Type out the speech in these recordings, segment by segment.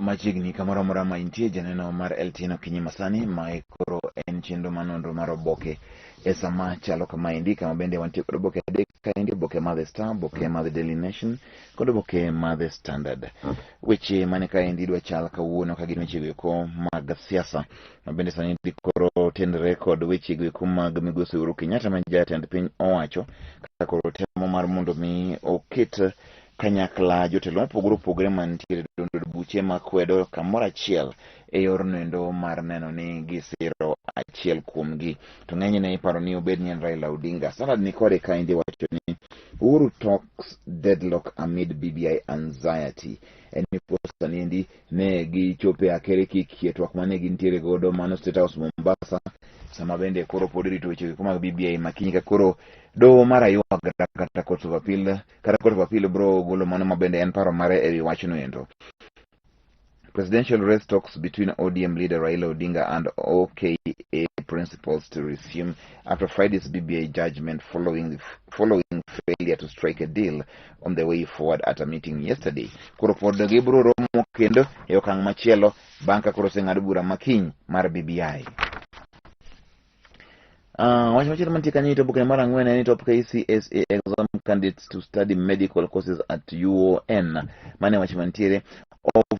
Majigni kamoro mora ma intie janeno mar Eltino Kinyimasani ma koro en chenro manonro mar Oboke e sama chalo kama indi kama bende wantie kod Oboke adek kaendi, Oboke mar The Star, Oboke mar The Daily Nation kod Oboke mar The Standard. Weche mane kaendi dwa chal kawuono ka gin weche go mag siasa ma bende sani koro tenre kod weche go mag migosi Uhuru Kenyatta ma jatend piny owacho kaka koro temo mar mondo mi oket kanyakla jotelo mopogore opogore mantiere dondo buche makwedo kamoro achiel e yor nendo mar neno ni gisiro achiel kuomgi. To ng'enyne iparo ni obed ni en Raila Odinga. Standard ni kode kaendi wacho ni Uhuru talks deadlock amid BBI anxiety. En ni posta niendi ne gichope akere kikie twak mane gintiere godo mano State House Mombasa sama bende koro pod rito weche mag BBI makiny ka koro do mara yuagra kata Court of Appeal bro golo mano ma bende en paro mare ewi wachno endo. Presidential race talks between ODM leader Raila Odinga and OKA principals to resume after Friday's BBI judgment following failure to strike a deal on the way forward at a meeting yesterday. Koro pod gibro romo kendo e okang' machielo banka koro seng'ado bura makiny mar BBI. Wach machielo mantie kanyo to Oboke mar ang'wen en top KCSA exam candidates to study medical courses at UON. Mane wach mantiere of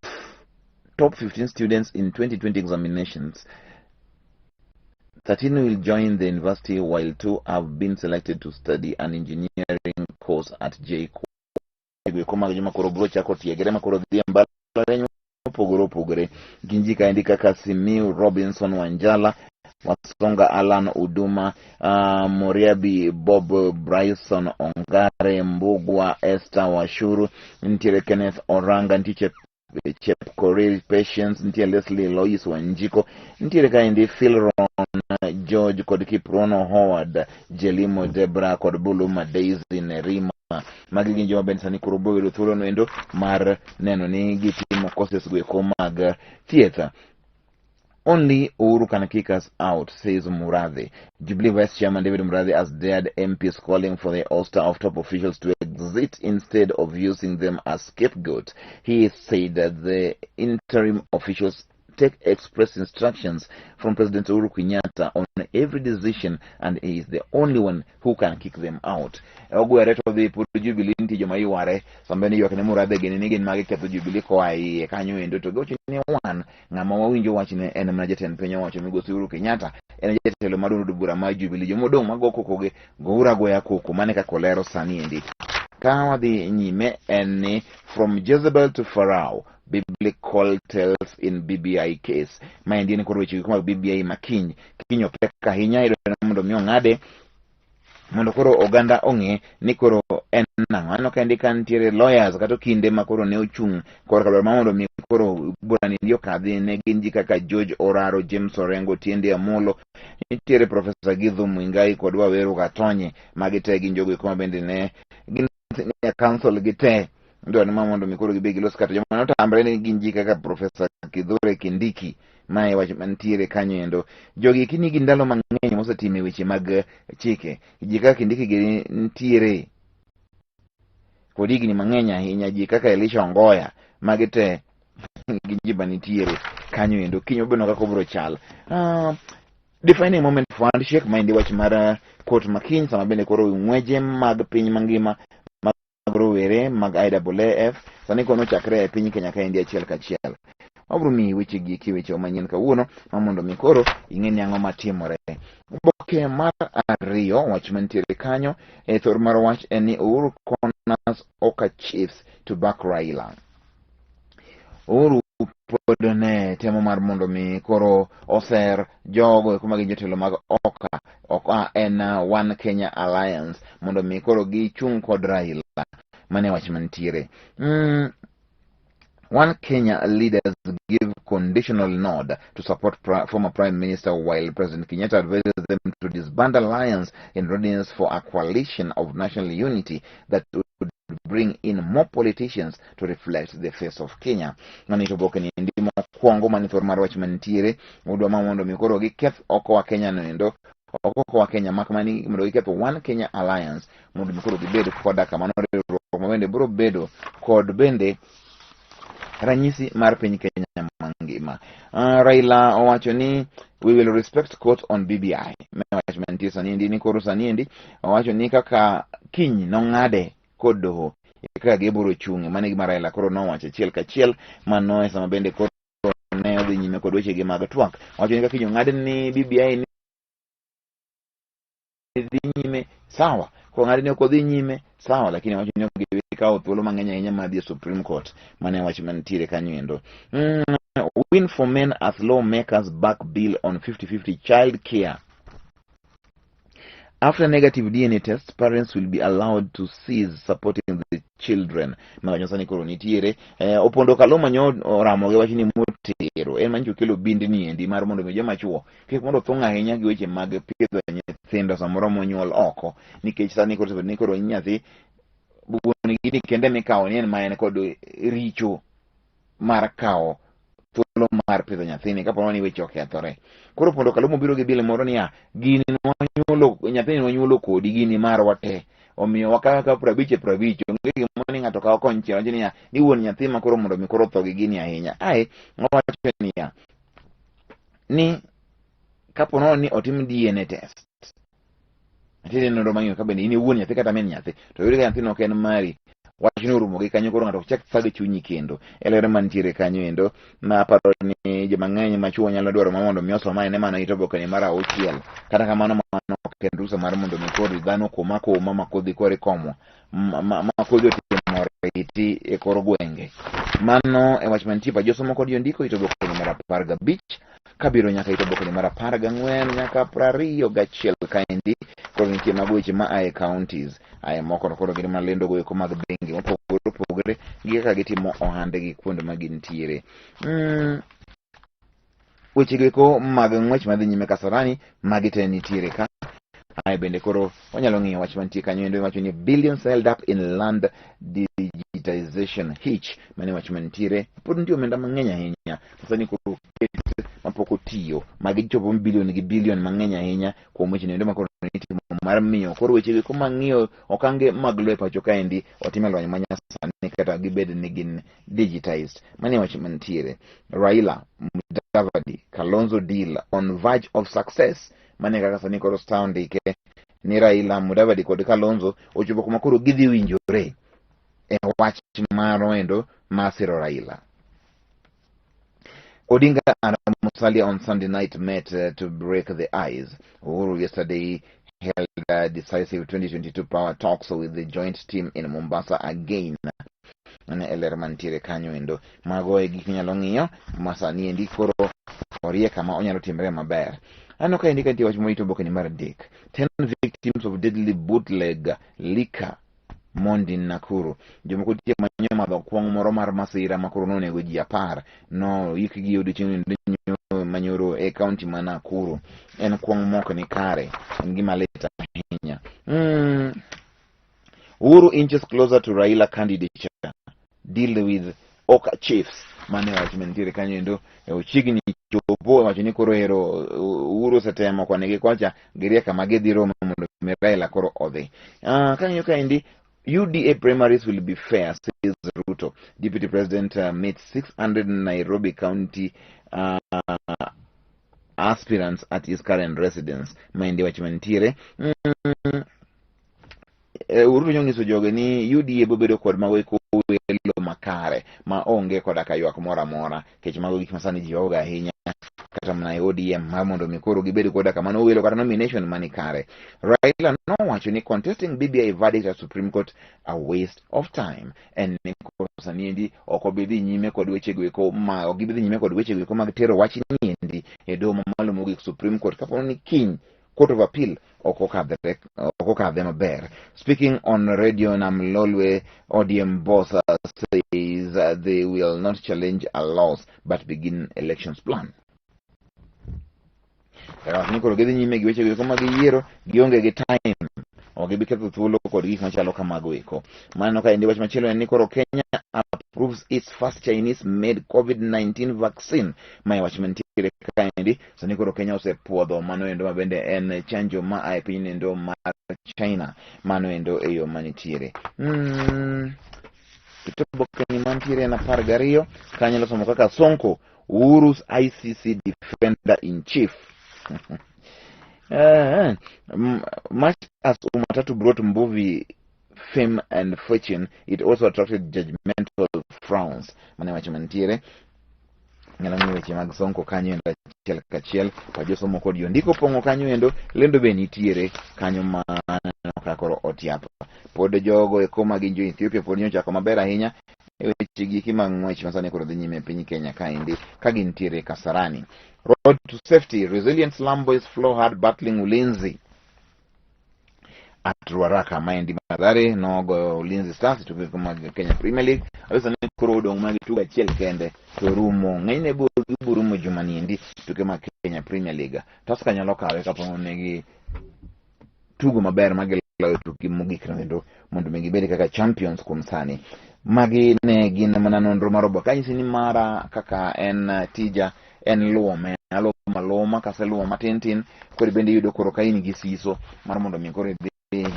top 15 students in 2020 examinations. 13 will join the university while 2 have been selected to study an engineering course at JKUAT. Ginjika indika Kasimiu Robinson Wanjala, Wasonga Alan Uduma, Moriabi Bob Bryson Ongare, Mbugwa Esther Washuru, Ntire Kenneth Oranga, Ntiche Chepkorir Patience, Ntire Leslie Lois Wanjiko, Ntire Kaindi Philron George kod Kiprono Howard, Jelimo Debra kod Buluma Daisy Nerima. Magi gin joma ben sani koro boyo thuolo noendo mar neno ni gitimo courses go mag theatre. Only Uhuru can kick us out, says Murathe. Jubilee Vice Chairman David Murathe has dared MPs calling for the ouster of top officials to exit instead of using them as scapegoats. He said that the interim officials take express instructions from President Uhuru Kenyatta on every decision, and he is the only one who can kick them out. Ogwere to the Jubilee nti joma yuare sambeni yok ne Murathe gene nigin magi ketho Jubilee ko ai kanyo endo to gochi ni wan ng'ama wawinjo wachne en mana jatend piny owacho migosi Uhuru Kenyatta, en jatelo madundo bura ma Jubilee. Jomodong' mago kokoge goura goya koko mane ka kolero sani endi. Kawa the nyime en from Jezebel to Pharaoh, biblical tales in BBI case. Ma endi ni koro weche kuma BBI makiny kinyo peka hinya ido mondo mi ong'ade mondo koro oganda ong'e ni koro en nang'o. Ano ka ndika ntiere lawyers kata kinde ma koro ne ochung' koro ka mondo mi koro bura ni ndio kadhi ne gin ji kaka George Oraro, James Orengo, Tiende Amolo, nitiere Professor Githu Muigai kod Waweru Gatonye. Magi te gin jogo kuma bende ne gin council gite ndo ni mondo mi koro gibegi los kata joma notambre ni gin ji kaka Professor Kithure Kindiki mae wach mantiere kanyo endo. Jogi kini gi ndalo mang'eny mosetime weche mag chike. Ji kaka Kindiki gi ntiere kod higni mang'eny ahinya. Ji kaka Elisha Ongoya magi te gin ji manitiere kanyo endo. Kinyo beno kaka obro chal. Defining moment for handshake maendi wach mar court makiny sama bende koro ng'weje mag piny mangima mag rowere mag IAAF sani kono chakre e piny Kenya kaendi achiel kachiel. Obro mi weche gi kiweche manyien kawuono ma mondo mi koro ing'e ni ang'o matimore. Oboke mar ariyo wach mantiere kanyo e thor mar wach en ni Uhuru corners Oka chiefs to back Raila. Uhuru pod ne temo mar mondo mi koro oser jogo kuma gin jotelo mag Oka en One Kenya Alliance mondo mi koro gichung' kod Raila. Mane wach mantiere. One Kenya leaders give conditional nod to support former Prime Minister while President Kenyatta advises them to disband alliance in readiness for a coalition of national unity that would bring in more politicians to reflect the face of Kenya. Mani to boke ni ndimo kwango mani thor mar wach mantiere udwa mondo mikoro gi keth oko wa Kenya nendo oko wa Kenya makamani mondo giketho One Kenya Alliance mondo mikoro gibed koda kamano wende bro bedo kod bende ranyisi mar piny Kenya mangima. Raila owacho ni we will respect court on BBI. Mewach mantie saniendi ni koro saniendi owacho ni kaka kiny nong'ade kod doho kaka gibiro chung'e. Mane gima Raila koro nowacho achiel kachiel mano e sama bende koro ne odhi nyime kod wechegi mag twak. Owacho ni kaka kiny ong'ad ni BBI ni dhi nyime sawa, koro ng'ad ni ok odhi nyime sawa, lakini owacho ni ok gikawo thuolo mang'eny ahinya madhi e Supreme Court. Mane wach mantiere kanyo endo. Win for men as lawmakers back bill on 50-50 child care. After negative DNA tests, parents will be allowed to cease supporting the children. Mawanyosani koro nitiere opondo kalo manyo oramo ge wachini motero en mancho kelo bindi ni endi mar mondo joma chuo kik mondo thong' ahinya gi weche mag pidho nyithindo samoro monyuol oko, nikech sani koro nyathi bubuoni gini kende mikawo ni en ma en kod richo mar kawo thuolo mar pidho nyathini kapo ni weche okethore. Koro pondo kalo mobiro gi bile moro niya, gini nwanyuolo nyathini nwanyuolo kodi gini mar wate, omiyo wakawa ka 50-50 onge gimoro ni ng'ato kawo kony chielo niya ni wuon nyathi ma koro mondo mi koro tho gi gini ahinya. Owacho niya ni kapo ni otim DNA test atire nonro mang'eyo ka bende in wuon nyathi kata min nyathi to yudi ka nyathino ok en mari, wach ni orumo gi kanyo koro ng'ato chak thage chunyi kendo. Elere mantiere kanyo endo ma paro ni joma ng'eny machuo nyalo dwaro mondo mi osoma ene mana ito Oboke ni mar 6. Kata kamano mano ok en rusa mar mondo mi koro dhano koma makodhi kore komo makodhi otimore iti e kor gwenge. Mano e wach mantie pa josomo kod jondiko ito Oboke ni mar 15 kabiro nyaka ito Oboke ni mar 14 nyaka 21 kaendi. Koro nitie mag weche ma ae counties ae moko koro gin malendo goeko mag bengi mopogore opogore gi kaka gitimo ohande gi kuonde ma gintiere. Weche goeko mag ng'wech madhi nyime Kasarani magi te nitiere ka. Ae bende koro wanyalo ng'iyo wach mantie kanyo endo wacho ni billions held up in land digitization hitch. Mane wach mantiere pod nitie omenda mang'eny ahinya sani koro mapok otiyo magi chopo bilion gi bilion mang'eny ahinya kuom weche endo makoro nitimo mar miyo koro weche goeko mang'iyo okange mag lo e pacho kaendi otime lony manyasani kata gibed ni gin digitized. Mane wach mantiere. Raila, Mudavadi, Kalonzo deal on verge of success. Mane kaka sani koro star ndike ni Raila, Mudavadi kod Kalonzo ochopo kuma koro gidhi winjore e wach maro endo masiro Raila. Odinga and Musalia on Sunday night met to break the ice. Uhuru yesterday held decisive 2022 power talks with the joint team in Mombasa again. Ane eler mantiere kanyo endo mago e gik nyalo ng'iyo masani endi koro orie kama onyalo timre maber. Ano ka indika nitie wach moito Oboke ni mar 3. 10 victims of deadly bootleg liquor Mondi Nakuru. Jomoko tie manyo madho kwong moro mar masira makoro nonego ji 10 no yikgi odiochieng' manyoro e kaunti ma Nakuru. En kwong moko ni kare ngima leta ahinya. Uhuru inches closer to Raila candidature. Deal with Oka Chiefs. Mane wach mantiere kanyo endo ochigni chopo wacho ni koro hero Uhuru setemo kwanegi kocha girieka magidhi romo mondo Raila koro odhi. Kanyo kaendi UDA primaries will be fair, says Ruto. Deputy President meets 600 Nairobi County aspirants at his current residence. Maende wach mantiere. Uhuru nyongiso joge ni UDA bobedo kod magoeko welo makare ma onge koda ka ywak mora mora kech mago gik masani ji oga ahinya kata mana ODM ma mondo mi koro gibedo koda kamano welo kata nomination mani kare. Raila nowacho ni contesting BBI verdict at Supreme Court a waste of time and ni koro saniendi ok obidhi nyime kod weche goeko ma ogibidhi nyime kod weche goeko mag tero wach niendi e doho mamalo mogik Supreme Court kapo ni kiny Court of Appeal okokadhe maber. Speaking on radio, Lolwe ODM boss says they will not challenge a loss but begin elections plan. Ni koro gidhi nyime gi weche goeko mag yiero gionge gi time ok gibiketho thuolo kod gik machalo kamago eko. Mano ka endi wach machielo en ni koro Kenya approves its first Chinese made COVID-19 vaccine. Mae wach mantiere kaendi sani koro Kenya osepuodho mano endo mabende en chanjo ma ae piny endo mar China. Mano endo e yo manitiere. Oboke ni mantiere na par gariyo kanyo losomo kaka Sonko Uhuru's ICC defender in chief. Much as Umatatu brought Mbuvi fame and fortune, it also attracted judgmental frowns. Mane wacho mantiere ng'ala weche mag Sonko kanyo endo achiel kachiel wajosomo kod ndiko pong'o kanyo endo lendo be nitiere kanyo maneno kakoro otiapa pod jogo eko mag jo Ethiopia pod nyochako maber ahinya e weche giki mag ng'wech masani koro dhi nyime e piny Kenya kaendi ka gintiere Kasarani. Road to safety, resilient slum boys flow hard battling Ulinzi at Ruaraka. Maendi Mathare nogoyo Ulinzi Stars tuke mag Kenya Premier League. Awesa ni koro odong' mag tugo achiel kende to rumo ng'enyne burumo juma niendi tuke mag Kenya Premier League. Tusker nyalo kawe kapo negi tugo maber magiloyo tuke mogik kendo mondo gibed kaka champions kuom sani. Magi ne gin mana nonro mar Oboke. Kanyisi ni mara kaka en tija en luome maluma kaseluo matin koro bende yudo koro ka in gi siso mar mondo mi koro idhi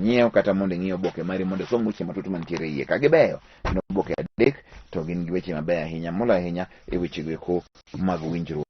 nyiew kata mondo ing'iew oboke mari mondo isom weche matut mantiere iye ka gibeyo. Gin oboke adek to gin gi weche mabeyo ahinya moloyo ahinya e weche go eko mag winjruok.